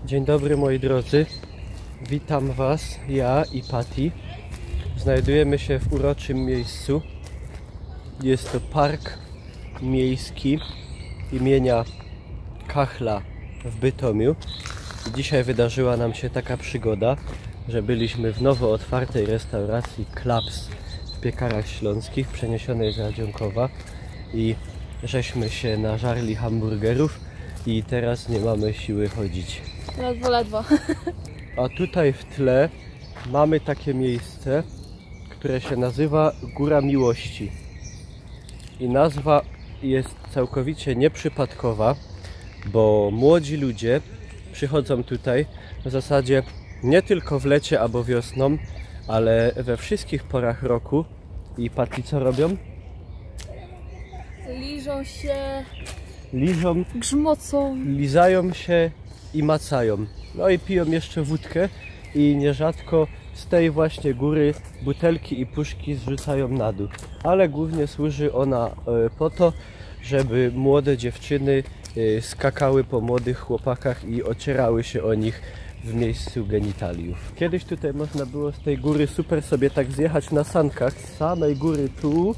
Dzień dobry moi drodzy, witam Was, ja i Patty. Znajdujemy się w uroczym miejscu. Jest to park miejski imienia Kachla w Bytomiu. I dzisiaj wydarzyła nam się taka przygoda, że byliśmy w nowo otwartej restauracji Klaps w Piekarach Śląskich, przeniesionej z Radzionkowa, i żeśmy się nażarli hamburgerów i teraz nie mamy siły chodzić. Ledwo. A tutaj w tle mamy takie miejsce, które się nazywa Góra Miłości. I nazwa jest całkowicie nieprzypadkowa, bo młodzi ludzie przychodzą tutaj w zasadzie nie tylko w lecie albo wiosną, ale we wszystkich porach roku. I Patty, co robią? Liżą się, Liżą, grzmocą. lizają się i macają. No i piją jeszcze wódkę i nierzadko z tej właśnie góry butelki i puszki zrzucają na dół. Ale głównie służy ona po to, żeby młode dziewczyny skakały po młodych chłopakach i ocierały się o nich w miejscu genitaliów. Kiedyś tutaj można było z tej góry super sobie tak zjechać na sankach z samej góry tu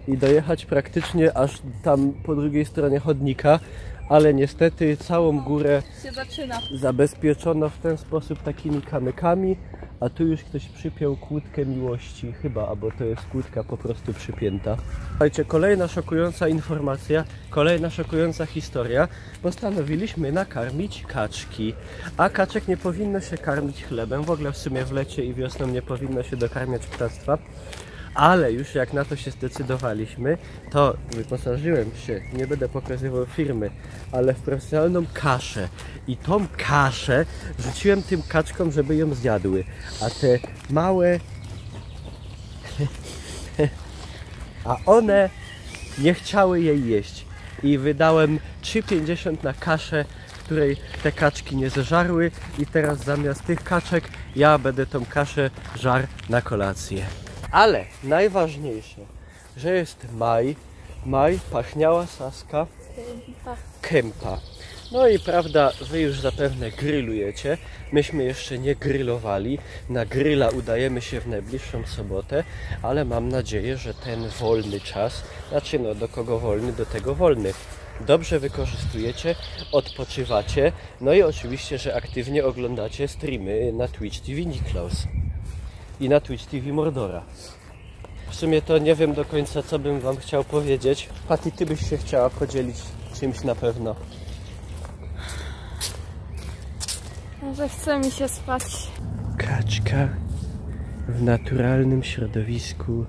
i dojechać praktycznie aż tam po drugiej stronie chodnika, ale niestety całą górę Się zaczyna. zabezpieczono w ten sposób takimi kamykami, a tu już ktoś przypiął kłódkę miłości chyba, albo to jest kłódka po prostu przypięta. Słuchajcie, kolejna szokująca informacja, kolejna szokująca historia. Postanowiliśmy nakarmić kaczki, a kaczek nie powinno się karmić chlebem, w ogóle w sumie w lecie i wiosną nie powinno się dokarmiać ptactwa. Ale już jak na to się zdecydowaliśmy, to wyposażyłem się, nie będę pokazywał firmy, ale w profesjonalną kaszę. I tą kaszę rzuciłem tym kaczkom, żeby ją zjadły. A te małe... a one nie chciały jej jeść. I wydałem 3,50 na kaszę, której te kaczki nie zeżarły. I teraz zamiast tych kaczek ja będę tą kaszę żarł na kolację. Ale najważniejsze, że jest maj, pachniała saska, kępa. No i prawda, wy już zapewne grillujecie, myśmy jeszcze nie grillowali, na grilla udajemy się w najbliższą sobotę, ale mam nadzieję, że ten wolny czas, znaczy no do kogo wolny, do tego wolny, dobrze wykorzystujecie, odpoczywacie, no i oczywiście, że aktywnie oglądacie streamy na Twitch TV Niklaus i na Twitch TV Mordora. W sumie to nie wiem do końca, co bym wam chciał powiedzieć. Patty, ty byś się chciała podzielić czymś na pewno. Że chce mi się spać. Kaczka w naturalnym środowisku.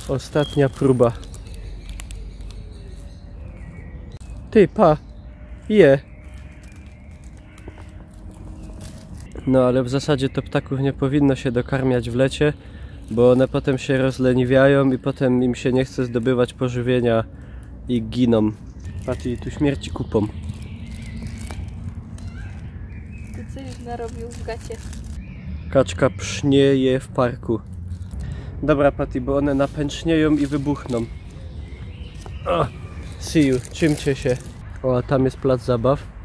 Ostatnia próba. Ty, pa! Je! No ale w zasadzie to ptaków nie powinno się dokarmiać w lecie, bo one potem się rozleniwiają i potem im się nie chce zdobywać pożywienia i giną. Patty, tu śmierci kupą. Ty coś narobił w gacie. Kaczka psznieje w parku. Dobra Patty, bo one napęcznieją i wybuchną. O, see you, czymcie się. O, tam jest plac zabaw.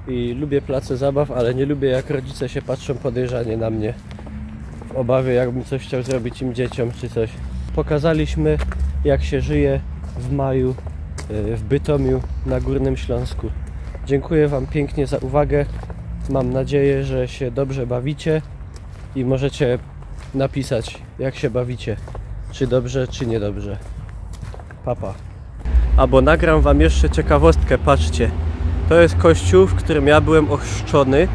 I lubię place zabaw, ale nie lubię jak rodzice się patrzą podejrzanie na mnie. W obawie jakbym coś chciał zrobić im dzieciom czy coś. Pokazaliśmy jak się żyje w maju w Bytomiu na Górnym Śląsku. Dziękuję wam pięknie za uwagę. Mam nadzieję, że się dobrze bawicie i możecie napisać jak się bawicie. Czy dobrze, czy niedobrze. Papa. Albo nagram wam jeszcze ciekawostkę, patrzcie. To jest kościół, w którym ja byłem ochrzczony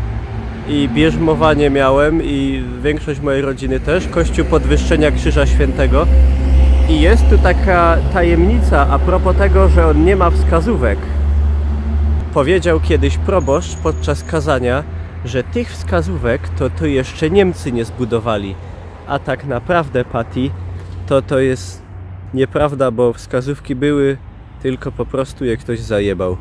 i bierzmowanie miałem i większość mojej rodziny też. Kościół Podwyższenia Krzyża Świętego. I jest tu taka tajemnica a propos tego, że on nie ma wskazówek. Powiedział kiedyś proboszcz podczas kazania, że tych wskazówek to jeszcze Niemcy nie zbudowali. A tak naprawdę, Patty, to jest nieprawda, bo wskazówki były, tylko po prostu je ktoś zajebał.